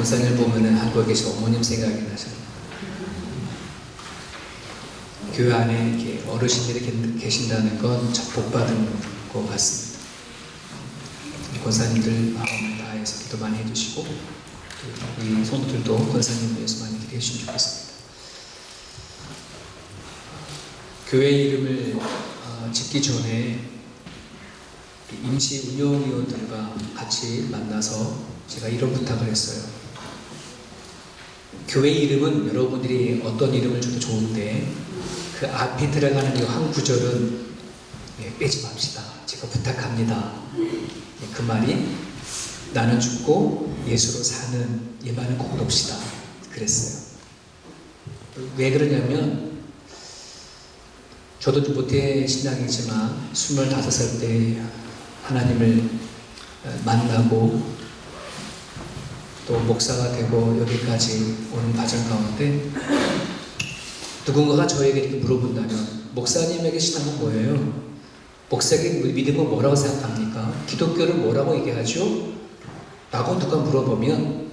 권사님을 보면은 한국에 계신 어머님 생각이 나죠. 교회 안에 이렇게 어르신들이 계신다는 건 참 복받은 것 같습니다. 권사님들 마음을 다해서 기도 많이 해주시고, 우리 성도들도 권사님 위해서 많이 기도해 주시면 좋겠습니다. 교회 이름을 짓기 전에 임시 운영위원들과 같이 만나서 제가 이런 부탁을 했어요. 교회 이름은 여러분들이 어떤 이름을 줘도 좋은데 그 앞에 들어가는 이 한 구절은 빼지 맙시다. 제가 부탁합니다. 그 말이 나는 죽고 예수로 사는 이 말은 꼭 넣읍시다. 그랬어요. 왜 그러냐면 저도 모태 신앙이지만 25살 때 하나님을 만나고 또 목사가 되고 여기까지 오는 과정 가운데 누군가가 저에게 이렇게 물어본다면 목사님에게 신앙은 뭐예요? 목사에게 믿음은 뭐라고 생각합니까? 기독교를 뭐라고 얘기하죠? 라고 누가 물어보면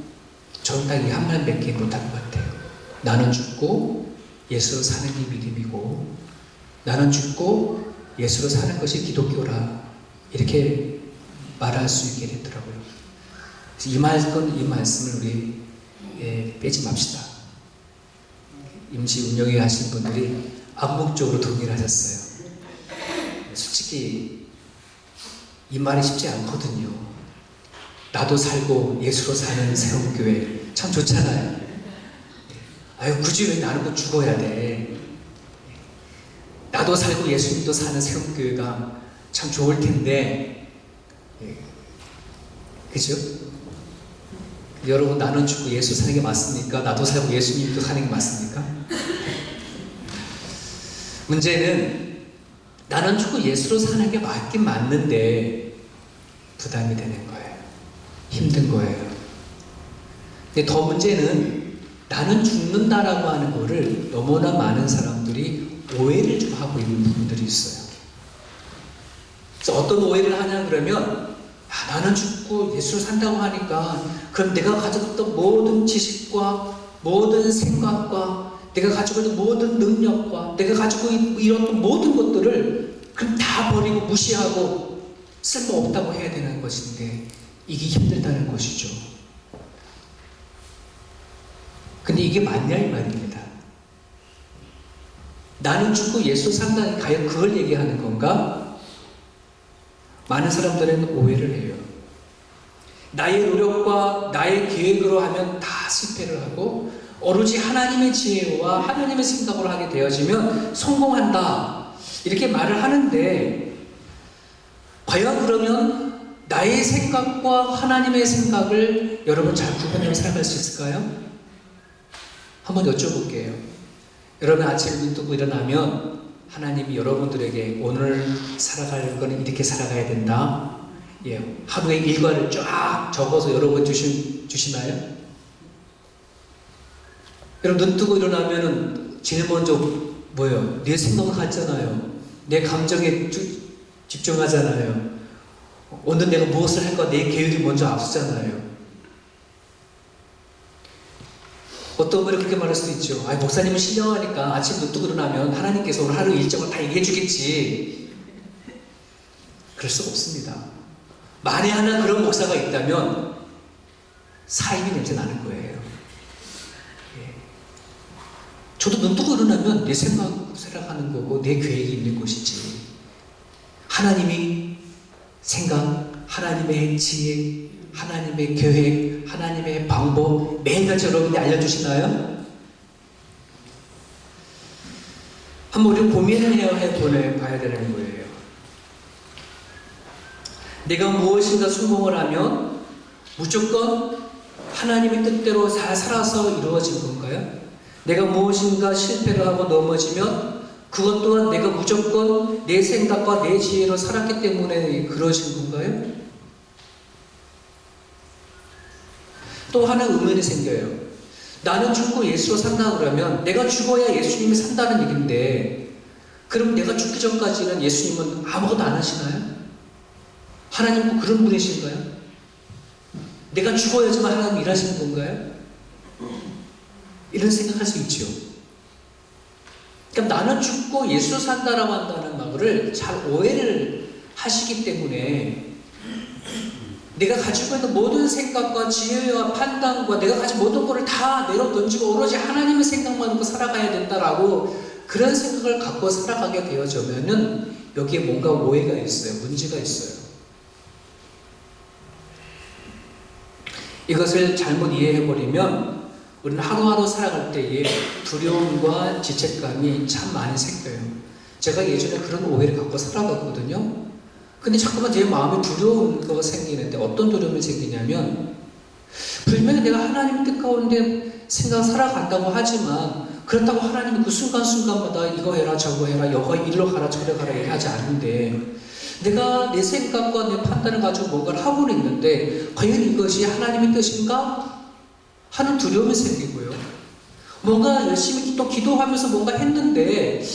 저는 딱 이 한 말밖에 못할 것 같아요. 나는 죽고 예수로 사는 게 믿음이고 나는 죽고 예수로 사는 것이 기독교라 이렇게 말할 수 있게 됐더라고요. 이 말씀을 우리 빼지 맙시다. 임시 운영회 하신 분들이 암묵적으로 동의를 하셨어요. 솔직히 이 말이 쉽지 않거든요. 나도 살고 예수로 사는 새롬교회 참 좋잖아요. 아유 굳이 왜 나는 꼭 죽어야 돼. 나도 살고 예수님도 사는 새롬교회가 참 좋을 텐데 그죠? 여러분 나는 죽고 예수 사는 게 맞습니까? 나도 살고 예수님도 사는 게 맞습니까? 문제는 나는 죽고 예수로 사는 게 맞긴 맞는데 부담이 되는 거예요. 힘든 거예요. 근데 더 문제는 나는 죽는다라고 하는 거를 너무나 많은 사람들이 오해를 좀 하고 있는 부분들이 있어요. 그래서 어떤 오해를 하냐 그러면 나는 죽고 예수를 산다고 하니까 그럼 내가 가졌던 모든 지식과 모든 생각과 내가 가지고 있는 모든 능력과 내가 가지고 이런 모든 것들을 그럼 다 버리고 무시하고 쓸모없다고 해야 되는 것인데 이게 힘들다는 것이죠. 근데 이게 맞냐 이 말입니다. 나는 죽고 예수 산다니 과연 그걸 얘기하는 건가? 많은 사람들은 오해를 해요. 나의 노력과 나의 계획으로 하면 다 실패를 하고 오로지 하나님의 지혜와 하나님의 생각으로 하게 되어지면 성공한다 이렇게 말을 하는데 과연 그러면 나의 생각과 하나님의 생각을 여러분 잘 구분하며 살아갈 수 있을까요? 한번 여쭤볼게요. 여러분 아침에 눈 뜨고 일어나면 하나님이 여러분들에게 오늘 살아갈 거는 이렇게 살아가야 된다. 하루의 일과를 쫙 적어서 여러분 주시나요? 여러분 눈 뜨고 일어나면은 제일 먼저 뭐예요? 내 생각을 갖잖아요. 내 감정에 집중하잖아요. 오늘 내가 무엇을 할까 내 계획이 먼저 앞서잖아요. 어떤 분이 그렇게 말할 수도 있죠. 목사님은 신령하니까 아침 눈 뜨고 일어나면 하나님께서 오늘 하루 일정을 다 얘기해 주겠지. 그럴 수가 없습니다. 만에 하나 그런 목사가 있다면 사임이 냄새 나는 거예요. 저도 눈 뜨고 일어나면 내 생각하는 거고 내 계획이 있는 것이지. 하나님이 생각, 하나님의 지혜, 하나님의 계획, 하나님의 방법 매일같이 여러분이 알려주시나요? 한번 우리 고민을 해봐야 되는 거예요. 내가 무엇인가 성공을 하면 무조건 하나님의 뜻대로 잘 살아서 이루어진 건가요? 내가 무엇인가 실패를 하고 넘어지면 그것 또한 내가 무조건 내 생각과 내 지혜로 살았기 때문에 그러신 건가요? 또 하나 의문이 생겨요. 나는 죽고 예수로 산다 그러면 내가 죽어야 예수님이 산다는 얘기인데 그럼 내가 죽기 전까지는 예수님은 아무것도 안 하시나요? 하나님은 그런 분이신가요? 내가 죽어야지만 하나님 일하시는 건가요? 이런 생각할 수 있죠. 그러니까 나는 죽고 예수 산다라고 한다는 말을 잘 오해를 하시기 때문에 내가 가지고 있는 모든 생각과 지혜와 판단과 내가 가진 모든 것을 다 내려 던지고 오로지 하나님의 생각만 놓고 살아가야 된다라고 그런 생각을 갖고 살아가게 되어지면은 여기에 뭔가 오해가 있어요. 문제가 있어요. 이것을 잘못 이해해버리면 우리는 하루하루 살아갈 때에 두려움과 죄책감이 참 많이 생겨요. 제가 예전에 그런 오해를 갖고 살아갔거든요. 근데 자꾸만 제 마음에 두려운 거가 생기는데 어떤 두려움이 생기냐면 분명히 내가 하나님의 뜻 가운데 살아간다고 하지만 그렇다고 하나님이 그 순간순간마다 이거 해라 저거 해라 여거 일로 가라 저로 가라 얘기하지 않는데 내가 내 생각과 내 판단을 가지고 뭔가를 하고는 있는데 과연 이것이 하나님의 뜻인가? 하는 두려움이 생기고요. 뭔가 열심히 또 기도하면서 뭔가 했는데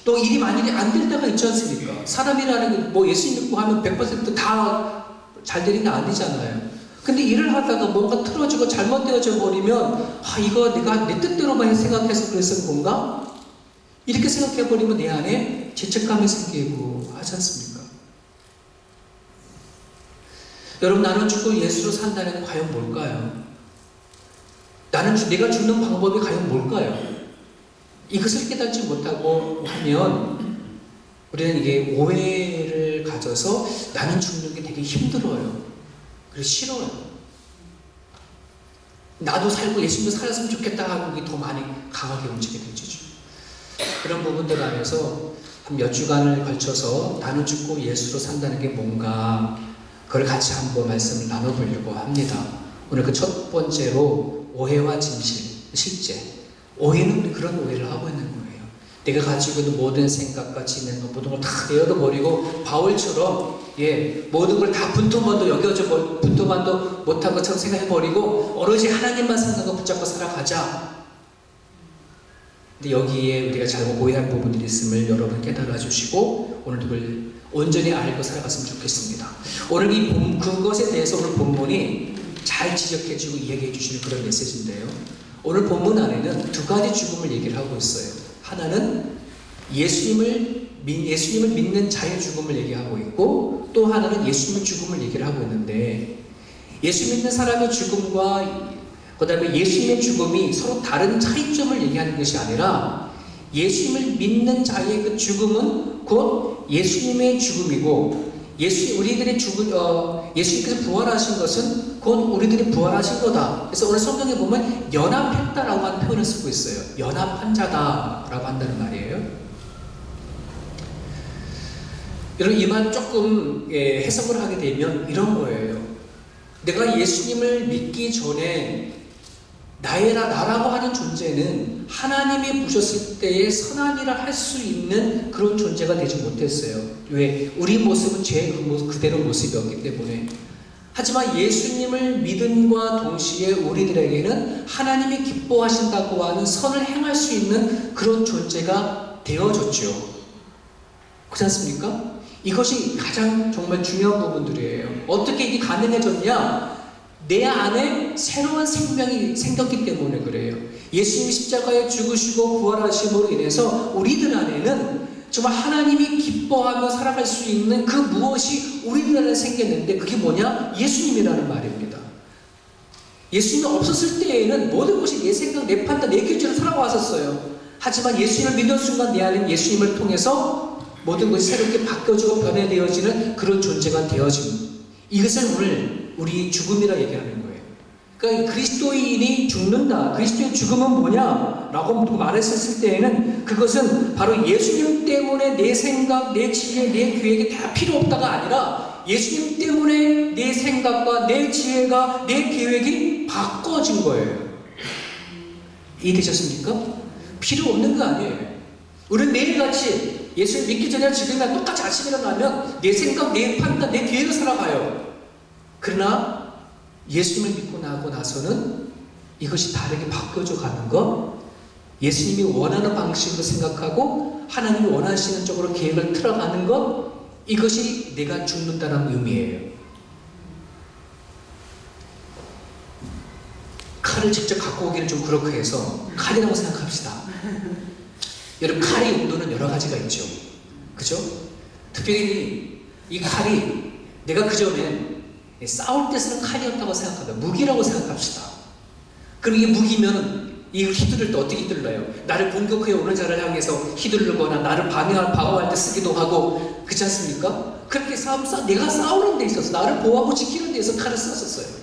또 일이 만일이 안 될 때가 있지 않습니까? 사람이라는 게 뭐 예수 믿고 하면 100% 다 잘 되는 게 아니잖아요. 근데 일을 하다가 뭔가 틀어지고 잘못되어져 버리면 이거 내가 내 뜻대로만 생각해서 그랬던 건가? 이렇게 생각해 버리면 내 안에 죄책감이 생기고 하지 않습니까? 여러분, 나는 죽고 예수로 산다는 게 과연 뭘까요? 내가 죽는 방법이 과연 뭘까요? 이것을 깨닫지 못하고 하면 우리는 이게 오해를 가져서 나는 죽는 게 되게 힘들어요. 그래서 싫어요. 나도 살고 예수님도 살았으면 좋겠다 하고 이게 더 많이 강하게 움직이게 되죠. 그런 부분들 안에서 한 몇 주간을 걸쳐서 나는 죽고 예수로 산다는 게 뭔가 그걸 같이 한번 말씀을 나눠보려고 합니다. 오늘 그 첫 번째로 오해와 진실, 실제. 오해는 우리 그런 오해를 하고 있는 거예요. 내가 가지고 있는 모든 생각과 지는 것, 모든 걸 다 내어버리고 바울처럼 모든 걸 다 분토만도 여겨져 분토만도 못한 것처럼 생각해버리고 오로지 하나님만 생각하고 붙잡고 살아가자. 근데 여기에 우리가 잘못 오해한 부분들이 있음을 여러분 깨달아 주시고 오늘 그걸 온전히 알고 살아갔으면 좋겠습니다. 오늘 그것에 대해서 오늘 본문이 잘 지적해주고 이야기해 주시는 그런 메시지인데요. 오늘 본문 안에는 두 가지 죽음을 얘기를 하고 있어요. 하나는 예수님을 믿는 자의 죽음을 얘기하고 있고 또 하나는 예수님의 죽음을 얘기를 하고 있는데 예수 믿는 사람의 죽음과 그 다음에 예수님의 죽음이 서로 다른 차이점을 얘기하는 것이 아니라 예수님을 믿는 자의 그 죽음은 곧 예수님의 죽음이고 우리들의 예수님께서 부활하신 것은 곧 우리들이 부활하신 거다. 그래서 오늘 성경에 보면 연합했다라고 하는 표현을 쓰고 있어요. 연합한 자다라고 한다는 말이에요. 여러분, 이 말 조금 해석을 하게 되면 이런 거예요. 내가 예수님을 믿기 전에 나라고 하는 존재는 하나님이 보셨을 때의 선한 일을 할 수 있는 그런 존재가 되지 못했어요. 왜? 우리 모습은 죄 그대로 모습이었기 때문에. 하지만 예수님을 믿음과 동시에 우리들에게는 하나님이 기뻐하신다고 하는 선을 행할 수 있는 그런 존재가 되어졌죠. 그렇지 않습니까? 이것이 가장 정말 중요한 부분들이에요. 어떻게 이게 가능해졌냐? 내 안에 새로운 생명이 생겼기 때문에 그래요. 예수님이 십자가에 죽으시고 부활하심으로 인해서 우리들 안에는 정말 하나님이 기뻐하며 살아갈 수 있는 그 무엇이 우리들 안에 생겼는데 그게 뭐냐? 예수님이라는 말입니다. 예수님이 없었을 때에는 모든 것이 내 생각, 내 판단, 내 기준으로 살아왔었어요. 하지만 예수님을 믿는 순간 내 안에 예수님을 통해서 모든 것이 새롭게 바뀌어지고 변해되어지는 그런 존재가 되어집니다. 이것을 오늘 우리 죽음이라 얘기하는 거예요. 그러니까 그리스도인이 죽는다. 그리스도의 죽음은 뭐냐? 라고 말했을 때에는 그것은 바로 예수님 때문에 내 생각, 내 지혜, 내 계획이 다 필요 없다가 아니라 예수님 때문에 내 생각과 내 지혜가, 내 계획이 바꿔진 거예요. 이해되셨습니까? 필요 없는 거 아니에요. 우리는 매일같이 예수를 믿기 전에 지금이나 똑같이 아침에 일어나면 내 생각, 내 판단, 내 계획을 살아가요. 그러나 예수님을 믿고 나고 나서는 이것이 다르게 바뀌어져 가는 것, 예수님이 원하는 방식으로 생각하고 하나님이 원하시는 쪽으로 계획을 틀어가는 것, 이것이 내가 죽는다는 의미예요. 칼을 직접 갖고 오기는 좀 그렇고 해서 칼이라고 생각합시다. 여러분, 칼의 용도는 여러 가지가 있죠. 그죠? 특별히 이 칼이 내가 그전에 싸울 때 쓰는 칼이었다고 생각합니다. 무기라고 생각합시다. 그럼 이게 무기면 이걸 휘두를 때 어떻게 휘둘러요? 나를 공격해 오는 자를 향해서 휘두르거나 나를 방어할 때 쓰기도 하고, 그렇지 않습니까? 그렇게 내가 싸우는 데 있어서 나를 보호하고 지키는 데 있어서 칼을 썼었어요.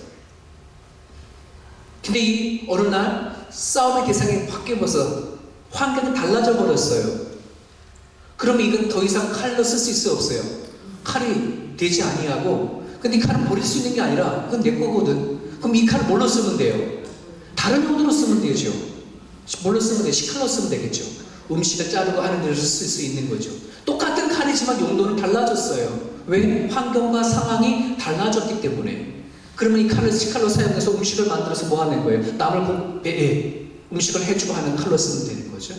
근데 이 어느 날 싸움의 대상이 바뀌어서 환경이 달라져 버렸어요. 그러면 이건 더 이상 칼로 쓸 수 있어 없어요? 칼이 되지 아니하고, 근데 이 칼은 버릴 수 있는 게 아니라 그건 내 거거든. 그럼 이 칼을 뭘로 쓰면 돼요? 다른 용도로 쓰면 되죠. 뭘로 쓰면 돼요? 식칼로 쓰면 되겠죠. 음식을 자르고 하는 데서 쓸 수 있는 거죠. 똑같은 칼이지만 용도는 달라졌어요. 왜? 환경과 상황이 달라졌기 때문에. 그러면 이 칼을 식칼로 사용해서 음식을 만들어서 뭐 하는 거예요? 남을 음식을 해주고 하는 칼로 쓰면 되는 거죠.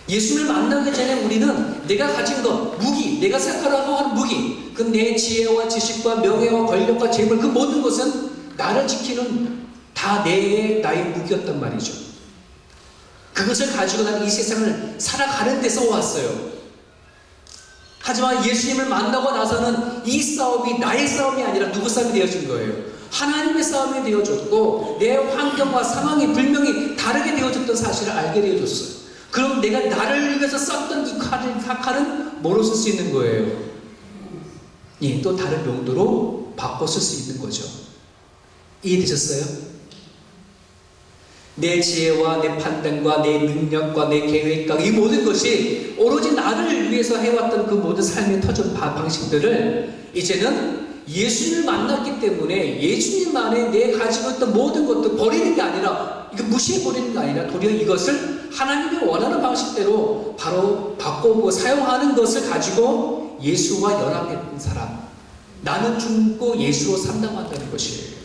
예수님을 만나기 전에 우리는 내가 가진 것, 무기, 내가 생각하라고 하는 무기, 그 내 지혜와 지식과 명예와 권력과 재물, 그 모든 것은 나를 지키는 다 나의 무기였단 말이죠. 그것을 가지고 나는 이 세상을 살아가는 데서 왔어요. 하지만 예수님을 만나고 나서는 이 싸움이 나의 싸움이 아니라 누구 싸움이 되어진 거예요? 하나님의 싸움이 되어졌고, 내 환경과 상황이 분명히 다르게 되어졌던 사실을 알게 되어졌어요. 그럼 내가 나를 위해서 썼던 이 칼은 뭐로 쓸 수 있는 거예요? 예, 또 다른 용도로 바꿔 쓸 수 있는 거죠. 이해되셨어요? 내 지혜와 내 판단과 내 능력과 내 계획과 이 모든 것이 오로지 나를 위해서 해왔던 그 모든 삶의 터전 방식들을 이제는 예수님을 만났기 때문에 예수님 안에 내 가지고 있던 모든 것들 버리는 게 아니라, 이거 무시해버리는 게 아니라 도리어 이것을 하나님이 원하는 방식대로 바로 바꾸고 사용하는 것을 가지고 예수와 연합했던 사람, 나는 죽고 예수로 산다고 한다는 것이에요.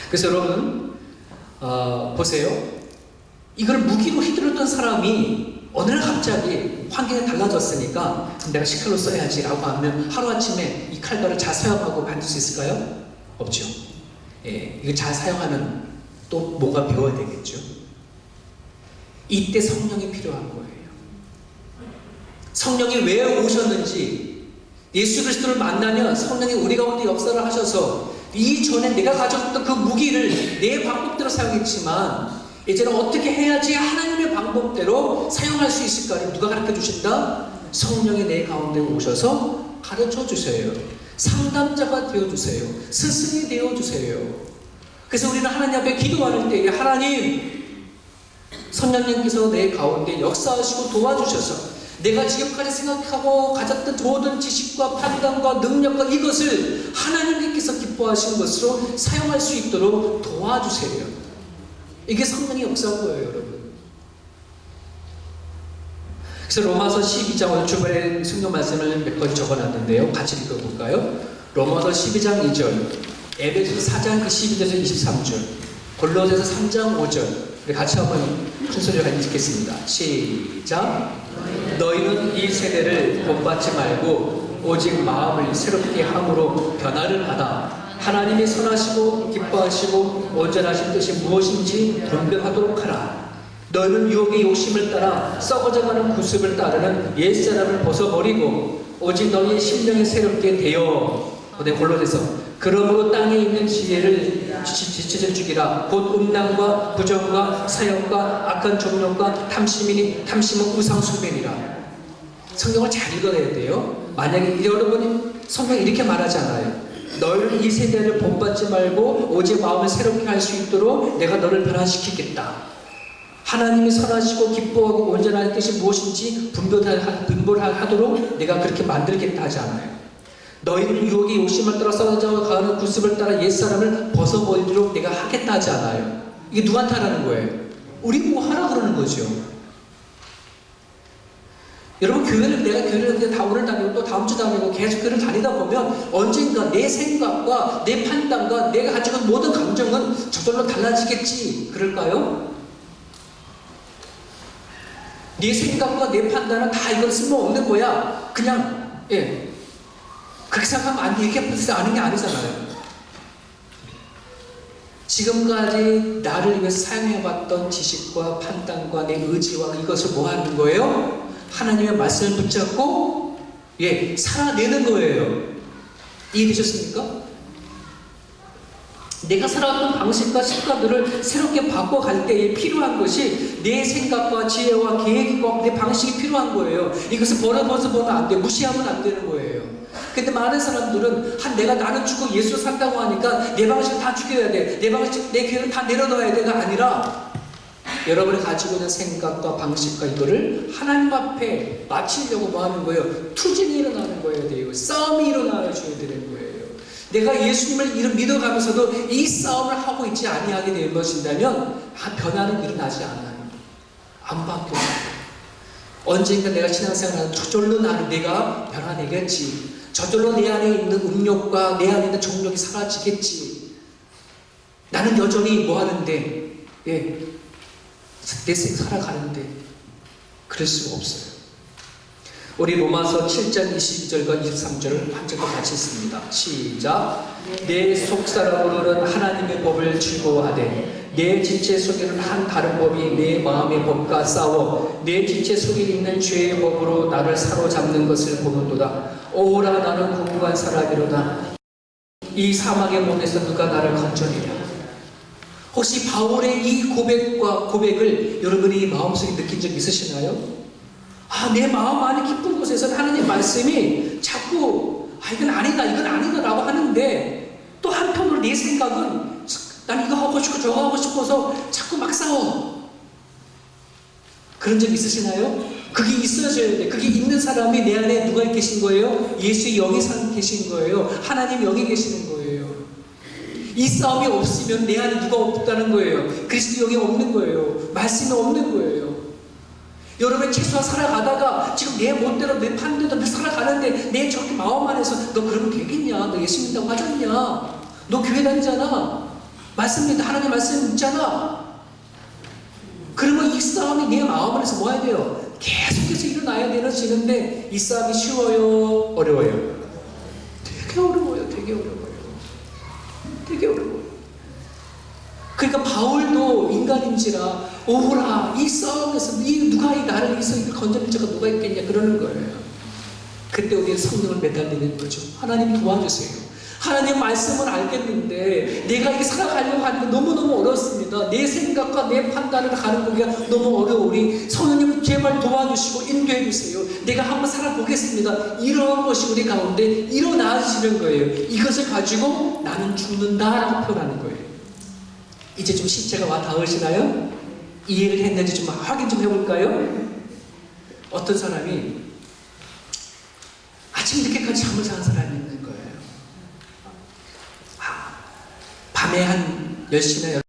그래서 여러분 보세요. 이걸 무기로 휘둘렀던 사람이 어느 날 갑자기 환경이 달라졌으니까 내가 식칼로 써야지 라고 하면 하루아침에 이 칼날을 잘 사용하고 만들 수 있을까요? 없죠. 예, 이거 잘 사용하는 또 뭔가 배워야 되겠죠. 이때 성령이 필요한 거예요. 성령이 왜 오셨는지, 예수 그리스도를 만나면 성령이 우리 가운데 역사를 하셔서 이전에 내가 가졌던 그 무기를 내 방법대로 사용했지만 이제는 어떻게 해야지 하나님의 방법대로 사용할 수 있을까를 누가 가르쳐 주신다? 성령이 내 가운데 오셔서 가르쳐 주세요. 상담자가 되어주세요. 스승이 되어주세요. 그래서 우리는 하나님 앞에 기도할 때에 하나님, 성령님께서 내 가운데 역사하시고 도와주셔서 내가 지금까지 생각하고 가졌던 모든 지식과 판단과 능력과 이것을 하나님께서 기뻐하시는 것으로 사용할 수 있도록 도와주세요. 이게 성령의 역사인 거예요, 여러분. 그래서 로마서 12장, 오늘 주말에 성경 말씀을 몇 번 적어놨는데요. 같이 읽어볼까요? 로마서 12장 2절, 에베소서 4장 12절에서 23절, 골로새서 3장 5절, 우리 같이 한번 큰 소리로 읽겠습니다. 시작. 너희는 이 세대를 본받지 말고 오직 마음을 새롭게 함으로 변화를 받아 하나님이 선하시고 기뻐하시고 온전하신 뜻이 무엇인지 분별하도록 하라. 너희는 유혹의 욕심을 따라 썩어져가는 구습을 따르는 옛사람을 벗어버리고 오직 너희의 심령이 새롭게 되어, 골로새서 그러므로 땅에 있는 지혜를 지체를 죽이라. 곧 음란과 부정과 사형과 악한 종력과 탐심이니 탐심은 우상숭배니라. 성경을 잘 읽어야 돼요. 만약에 여러분이 성경이 이렇게 말하지 않아요. 너희는 이 세대를 본받지 말고 오직 마음을 새롭게 할 수 있도록 내가 너를 변화시키겠다. 하나님이 선하시고 기뻐하고 온전한 뜻이 무엇인지 분별하도록 내가 그렇게 만들겠다 하지 않아요. 너희는 유혹의 욕심을 따라 썩어져가는 구습을 따라 옛사람을 벗어버리도록 내가 하겠다 하지 않아요. 이게 누구한테 하라는 거예요? 우리 뭐 하라 그러는 거죠. 여러분, 내가 교회를 그냥 다 오늘 다니고 또 다음 주 다니고 계속 교회를 다니다 보면 언젠가 내 생각과 내 판단과 내가 가지고 있는 모든 감정은 저절로 달라지겠지. 그럴까요? 네 생각과 내 판단은 다 이건 쓸모없는 거야. 그냥 그렇게 생각하면 안 돼. 이렇게 아는 게 아니잖아요. 지금까지 나를 위해서 사용해봤던 지식과 판단과 내 의지와 이것을 뭐 하는 거예요? 하나님의 말씀을 붙잡고 살아내는 거예요. 이해되셨습니까? 내가 살아왔던 방식과 습관들을 새롭게 바꿔갈 때에 필요한 것이 내 생각과 지혜와 계획과 내 방식이 필요한 거예요. 이것을 버려보면 안 돼. 무시하면 안 되는 거예요. 근데 많은 사람들은 내가 나는 죽고 예수 산다고 하니까 내 방식을 다 죽여야 돼. 내 방식, 내 계획을 다 내려놔야 돼가 아니라 여러분이 가지고 있는 생각과 방식과 이거를 하나님 앞에 마치려고 뭐 하는 거예요? 투쟁이 일어나는 거예요. 싸움이 일어나야 줘야 되는 거예요. 내가 예수님을 믿어가면서도 이 싸움을 하고 있지 아니하게 되는 것인다면 변화는 일어나지 않아요. 안 바뀌어요. 언젠가 내가 신앙생활하는 저절로 내가 변화되겠지. 저절로 내 안에 있는 음욕과 내 안에 있는 정욕이 사라지겠지. 나는 여전히 뭐 하는데 내 살아가는데 그럴 수가 없어요. 우리 로마서 7장 22절과 23절을 한 절과 같이 읽습니다. 시작. 내 속사람으로는 하나님의 법을 즐거워하되 내 지체 속에는 한 다른 법이 내 마음의 법과 싸워 내 지체 속에 있는 죄의 법으로 나를 사로잡는 것을 보는도다. 오라 나는 궁극한 사람이로다. 이 사망의 몸에서 누가 나를 건져내랴. 혹시 바울의 이 고백을 여러분이 마음속에 느낀 적 있으시나요? 내 마음 안에 깊은 곳에서 하나님의 말씀이 자꾸 이건 아니다 라고 하는데 또 한편으로 내 생각은 난 이거 하고 싶고 저거 하고 싶어서 자꾸 막 싸워. 그런 적 있으시나요? 그게 있어져야 돼. 그게 있는 사람이 내 안에 누가 계신 거예요? 예수의 영이 계신 거예요. 하나님 영이 계시는 거예요. 이 싸움이 없으면 내 안에 누가 없다는 거예요. 그리스도 영이 없는 거예요. 말씀이 없는 거예요. 여러분 최소한 살아가다가 지금 내 멋대로 내 판대로 살아가는데 내 저렇게 마음 안에서 너 그러면 되겠냐? 너 예수 믿다고 하잖냐? 너 교회 다니잖아. 말씀 믿다 하나님 말씀 믿잖아. 그러면 이 싸움이 내 마음 안에서 뭐 해야 돼요? 계속해서 일어나야 되는데 이 싸움이 쉬워요? 어려워요? 되게 어려워요. 되게 어려워요. 그러니까 바울도 인간인지라 오라 이 싸움에서 누가 나를 위해서 건져낼 자가 누가 있겠냐 그러는 거예요. 그때 우리는 성령을 매달리는 거죠. 하나님 도와주세요. 하나님 말씀을 알겠는데 내가 이렇게 살아가려고 하는 게 너무너무 어렵습니다. 내 생각과 내 판단을 가는 거기가 너무 어려우니 성령님 제발 도와주시고 인도해 주세요. 내가 한번 살아보겠습니다. 이러한 것이 우리 가운데 일어나시는 거예요. 이것을 가지고 나는 죽는다라고 표현하는 거예요. 이제 좀 신체가 와 닿으시나요? 이해를 했는지 좀 확인 좀 해볼까요? 어떤 사람이 아침 늦게까지 잠을 자는 사람이 있는 거예요. 밤에 한 10시나